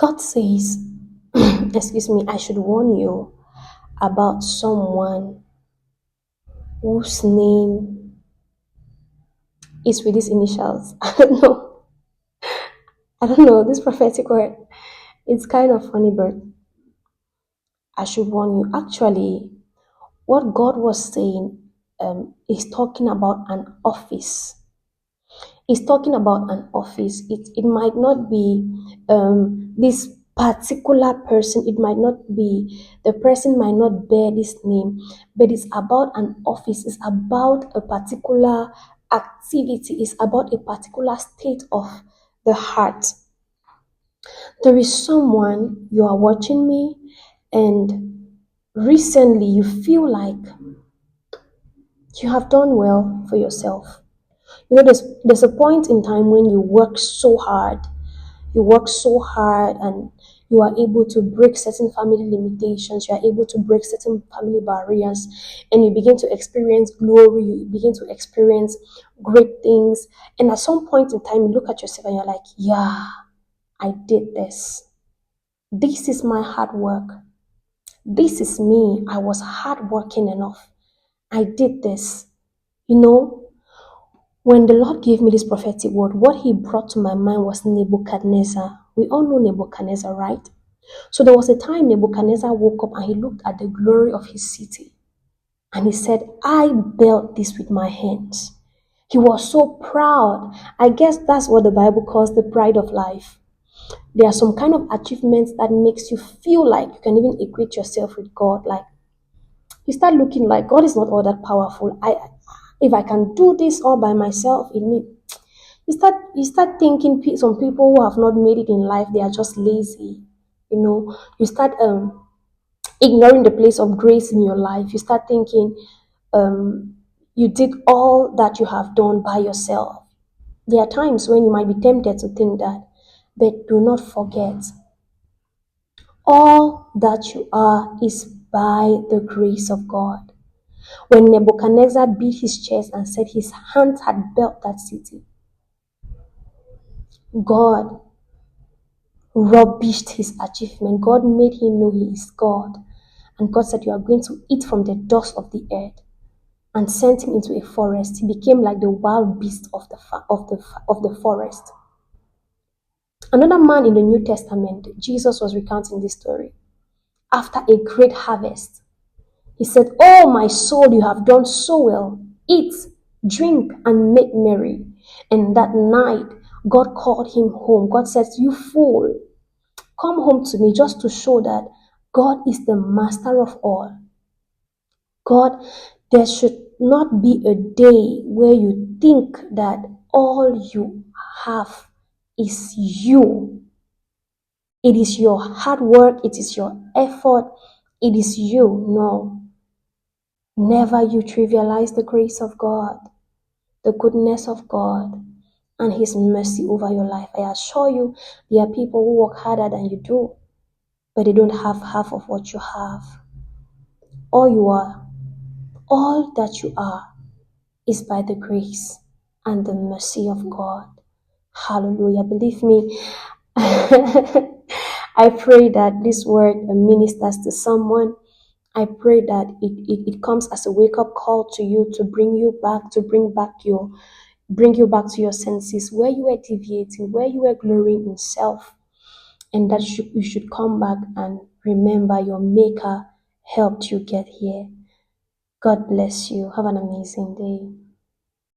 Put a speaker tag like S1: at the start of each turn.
S1: God says, excuse me, I should warn you about someone whose name is with these initials. I don't know this prophetic word. It's kind of funny, but I should warn you. Actually, what God was saying is talking about an office. He's talking about an office. It might not be this particular person. It might not be, the person might not bear this name, but it's about an office. It's about a particular activity. It's about a particular state of the heart. There is someone, you are watching me, and recently you feel like you have done well for yourself. There's a point in time when you work so hard, and you are able to break certain family limitations, you are able to break certain family barriers, and you begin to experience glory, you begin to experience great things. And at some point in time, you look at yourself and you're like, yeah, I did this. This is my hard work. This is me. I was hardworking enough. I did this. You know, when the Lord gave me this prophetic word, what He brought to my mind was Nebuchadnezzar. We all know Nebuchadnezzar, right? So there was a time Nebuchadnezzar woke up and he looked at the glory of his city. And he said, I built this with my hands. He was so proud. I guess that's what the Bible calls the pride of life. There are some kind of achievements that makes you feel like you can even equate yourself with God. Like you start looking like God is not all that powerful. If I can do this all by myself, you start thinking some people who have not made it in life, they are just lazy. You start ignoring the place of grace in your life. You start thinking you did all that you have done by yourself. There are times when you might be tempted to think that, but do not forget, all that you are is by the grace of God. When Nebuchadnezzar beat his chest and said his hands had built that city, God rubbished his achievement. God made him know he is God. And God said, you are going to eat from the dust of the earth, and sent him into a forest. He became like the wild beast of the forest. Another man in the New Testament, Jesus was recounting this story. After a great harvest, he said, oh, my soul, you have done so well. Eat, drink, and make merry. And that night, God called him home. God says, you fool, come home to me, just to show that God is the master of all. God, there should not be a day where you think that all you have is you. It is your hard work, it is your effort, it is you. No. Never you trivialize the grace of God, the goodness of God, and His mercy over your life. I assure you, there are people who work harder than you do, but they don't have half of what you have. All that you are, is by the grace and the mercy of God. Hallelujah. Believe me, I pray that this word ministers to someone. I pray that it comes as a wake-up call to you, to bring you back to your senses, where you were deviating, where you were glorying in self, and that you should come back and remember your Maker helped you get here. God bless you. Have an amazing day.